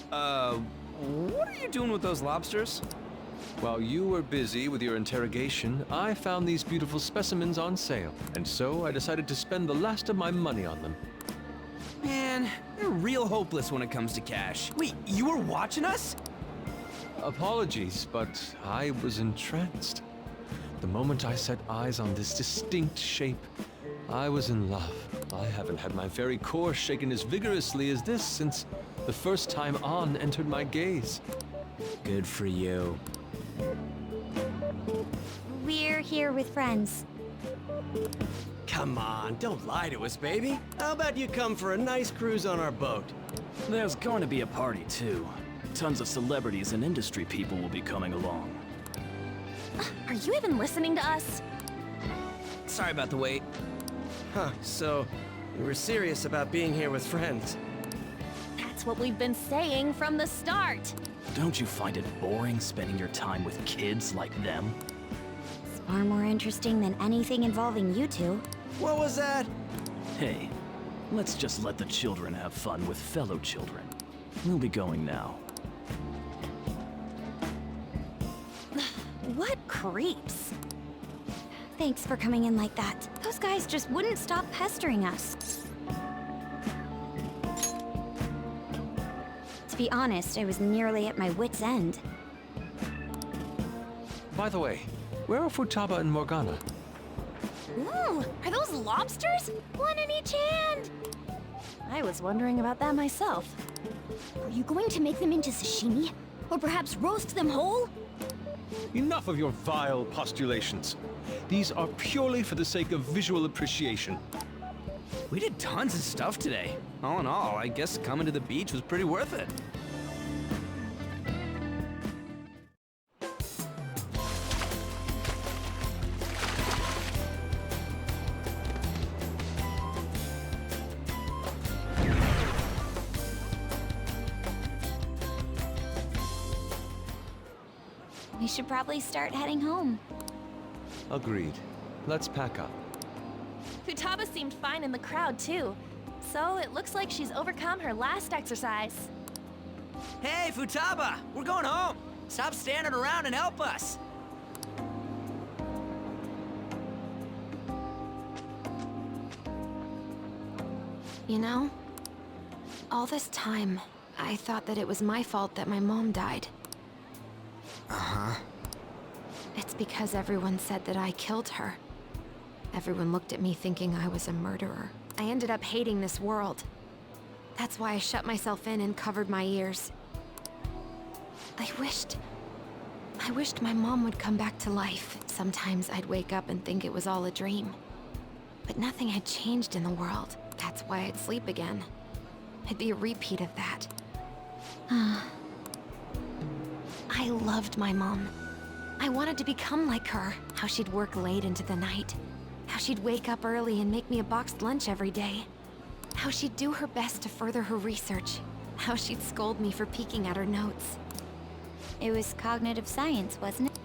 What are you doing with those lobsters?
While you were busy with your interrogation, I found these beautiful specimens on sale, and so I decided to spend the last of my money on them.
Man, you're real hopeless when it comes to cash. Wait, you were watching us?
Apologies, but I was entranced. The moment I set eyes on this distinct shape, I was in love. I haven't had my very core shaken as vigorously as this since the first time An entered my gaze.
Good for you.
We're here with friends.
Come on, don't lie to us, baby. How about you come for a nice cruise on our boat?
There's going to be a party, too. Tons of celebrities and industry people will be coming along.
Are you even listening to us?
Sorry about the wait.
Huh, so you were serious about being here with friends.
That's what we've been saying from the start.
Don't you find it boring spending your time with kids like them?
It's far more interesting than anything involving you two.
What was that?
Hey, let's just let the children have fun with fellow children. We'll be going now.
What creeps? Thanks for coming in like that. Those guys just wouldn't stop pestering us. To be honest, I was nearly at my wit's end.
By the way, where are Futaba and Morgana?
Ooh, are those lobsters? One in each hand! I was wondering about that myself.
Are you going to make them into sashimi? Or perhaps roast them whole?
Enough of your vile postulations. These are purely for the sake of visual appreciation.
We did tons of stuff today. All in all, I guess coming to the beach was pretty worth it.
We should probably start heading home.
Agreed. Let's pack up.
Futaba seemed fine in the crowd, too. So it looks like she's overcome her last exercise.
Hey, Futaba! We're going home! Stop standing around and help us!
You know, all this time, I thought that it was my fault that my mom died.
Uh-huh.
It's because everyone said that I killed her. Everyone looked at me thinking I was a murderer. I ended up hating this world. That's why I shut myself in and covered my ears. I wished my mom would come back to life. Sometimes I'd wake up and think it was all a dream. But nothing had changed in the world. That's why I'd sleep again. It'd be a repeat of that. I loved my mom. I wanted to become like her. How she'd work late into the night. How she'd wake up early and make me a boxed lunch every day. How she'd do her best to further her research. How she'd scold me for peeking at her notes.
It was cognitive science, wasn't it?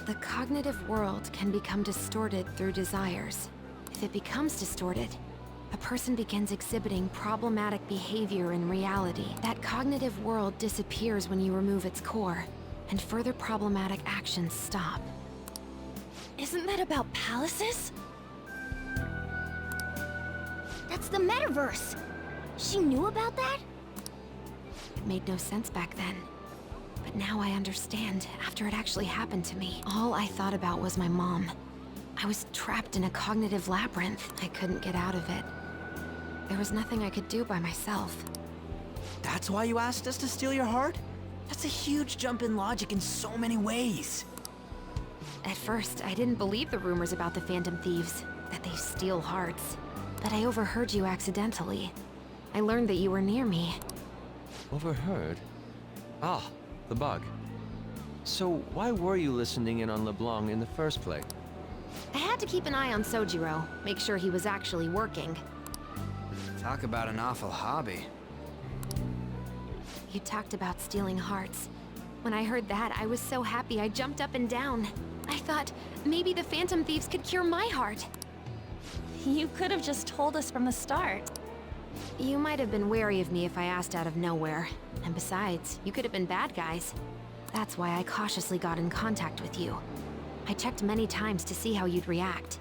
The cognitive world can become distorted through desires. If it becomes distorted, a person begins exhibiting problematic behavior in reality. That cognitive world disappears when you remove its core, and further problematic actions stop.
Isn't that about palaces?
That's the metaverse! She knew about that?
It made no sense back then. But now I understand, after it actually happened to me. All I thought about was my mom. I was trapped in a cognitive labyrinth. I couldn't get out of it. There was nothing I could do by myself.
That's why you asked us to steal your heart? That's a huge jump in logic in so many ways.
At first, I didn't believe the rumors about the Phantom Thieves, that they steal hearts. But I overheard you accidentally. I learned that you were near me.
Overheard? Ah, the bug. So why were you listening in on LeBlanc in the first place?
I had to keep an eye on Sojiro, make sure he was actually working.
Talk about an awful hobby.
You talked about stealing hearts. When I heard that, I was so happy I jumped up and down. I thought, maybe the Phantom Thieves could cure my heart.
You could have just told us from the start.
You might have been wary of me if I asked out of nowhere. And besides, you could have been bad guys. That's why I cautiously got in contact with you. I checked many times to see how you'd react.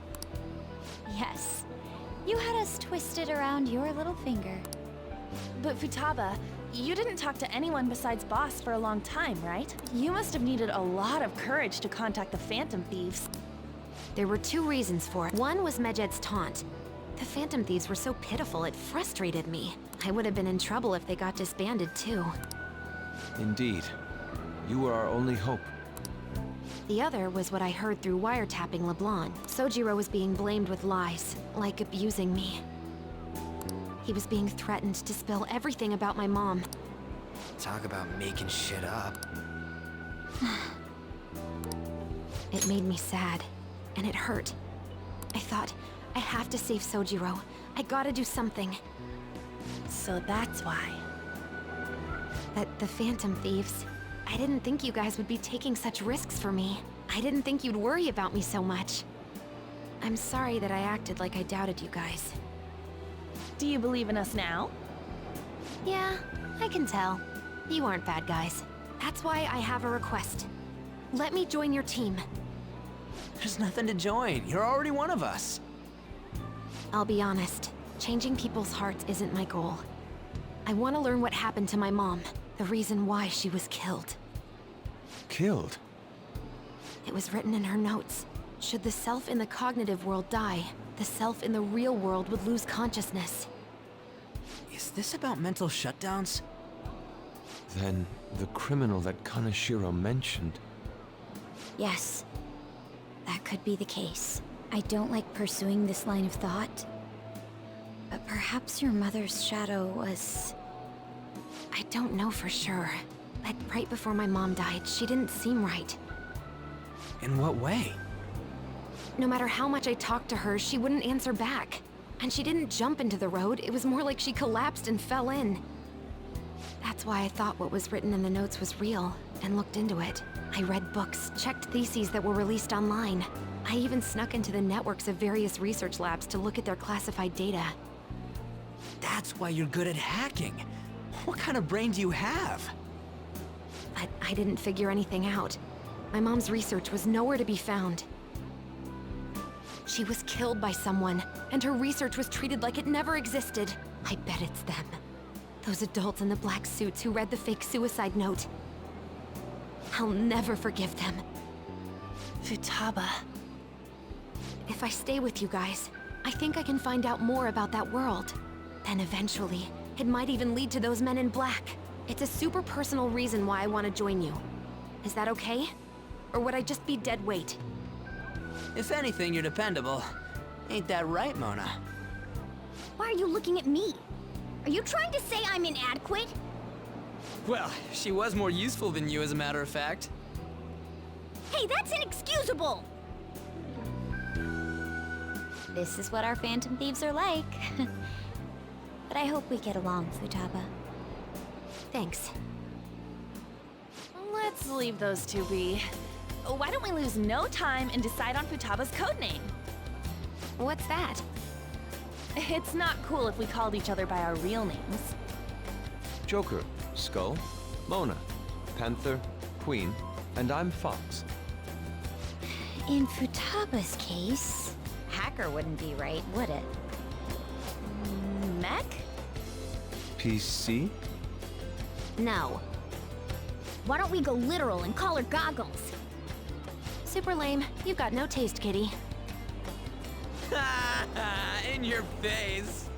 Yes. You had us twisted around your little finger.
But Futaba, you didn't talk to anyone besides Boss for a long time, right? You must have needed a lot of courage to contact the Phantom Thieves.
There were two reasons for it. One was Medjed's taunt. The Phantom Thieves were so pitiful, it frustrated me. I would have been in trouble if they got disbanded, too.
Indeed. You were our only hope.
The other was what I heard through wiretapping LeBlanc. Sojiro was being blamed with lies, like abusing me. He was being threatened to spill everything about my mom.
Talk about making shit up.
It made me sad, and it hurt. I thought, I have to save Sojiro. I gotta do something.
So that's why.
The Phantom Thieves. I didn't think you guys would be taking such risks for me. I didn't think you'd worry about me so much. I'm sorry that I acted like I doubted you guys.
Do you believe in us now?
Yeah, I can tell. You aren't bad guys. That's why I have a request. Let me join your team.
There's nothing to join. You're already one of us.
I'll be honest. Changing people's hearts isn't my goal. I want to learn what happened to my mom. The reason why she was killed.
Killed?
It was written in her notes. Should the self in the cognitive world die, the self in the real world would lose consciousness.
Is this about mental shutdowns?
Then the criminal that Kaneshiro mentioned.
Yes. That could be the case. I don't like pursuing this line of thought. But perhaps your mother's shadow was...
I don't know for sure. But right before my mom died, she didn't seem right.
In what way?
No matter how much I talked to her, she wouldn't answer back. And she didn't jump into the road, it was more like she collapsed and fell in. That's why I thought what was written in the notes was real, and looked into it. I read books, checked theses that were released online. I even snuck into the networks of various research labs to look at their classified data.
That's why you're good at hacking. What kind of brain do you have?
But I didn't figure anything out. My mom's research was nowhere to be found. She was killed by someone, and her research was treated like it never existed. I bet it's them. Those adults in the black suits who read the fake suicide note. I'll never forgive them.
Futaba.
If I stay with you guys, I think I can find out more about that world. Then eventually, it might even lead to those men in black. It's a super personal reason why I want to join you. Is that okay? Or would I just be dead weight?
If anything, you're dependable. Ain't that right, Mona?
Why are you looking at me? Are you trying to say I'm inadequate?
Well, she was more useful than you, as a matter of fact.
Hey, that's inexcusable!
This is what our Phantom Thieves are like. But I hope we get along, Futaba.
Thanks.
Let's leave those two be. Why don't we lose no time and decide on Futaba's codename?
What's that?
It's not cool if we called each other by our real names.
Joker, Skull, Mona, Panther, Queen, and I'm Fox.
In Futaba's case,
Hacker wouldn't be right, would it?
Mech?
PC?
No.
why don't we go literal and call her Goggles?
Super lame. You've got no taste, kitty.
In your face.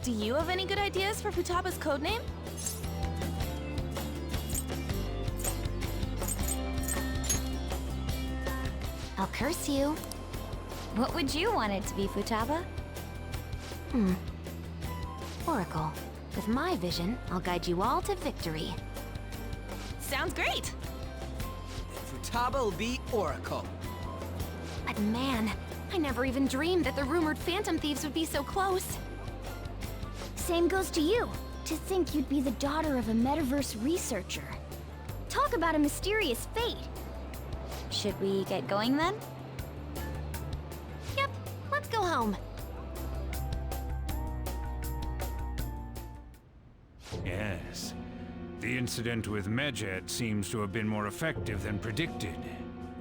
Do you have any good ideas for Futaba's codename?
I'll curse you.
What would you want it to be, Futaba?
Oracle. With my vision, I'll guide you all to victory.
Sounds great!
Futaba will be Oracle.
But man, I never even dreamed that the rumored Phantom Thieves would be so close.
Same goes to you. To think you'd be the daughter of a metaverse researcher. Talk about a mysterious fate.
Should we get going then?
Yep, let's go home.
Yes. The incident with Medjed seems to have been more effective than predicted.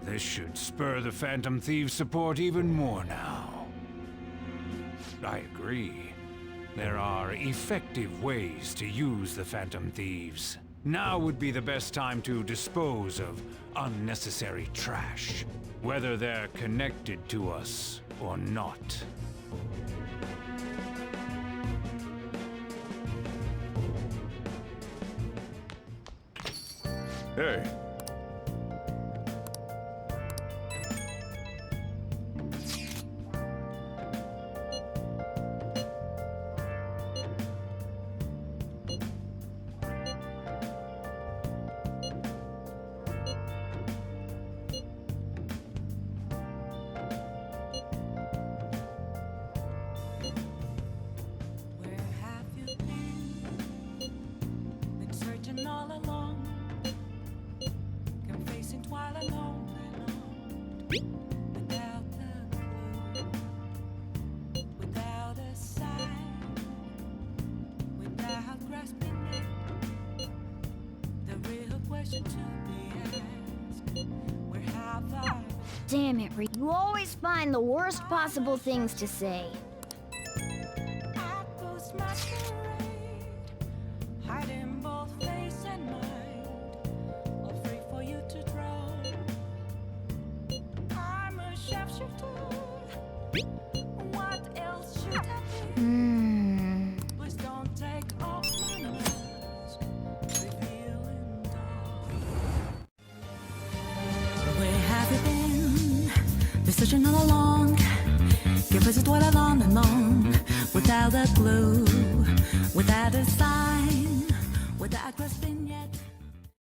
This should spur the Phantom Thieves' support even more now. I agree. There are effective ways to use the Phantom Thieves. Now would be the best time to dispose of unnecessary trash, whether they're connected to us or not.
Hey.
while alone, without a clue, without a sign, without grasping it. The real question to be asked: where have I?
Damn it, Reed. You always find the worst possible things to say.
Apples masquerade, hiding both face and mind, all free for you to draw. I'm a sharpshooter. What else should I be? Please don't take off my mask, revealing dark. Where have you been? Been searching all along. Give us a dwell along and long, without a clue, without a sign, without grasping yet.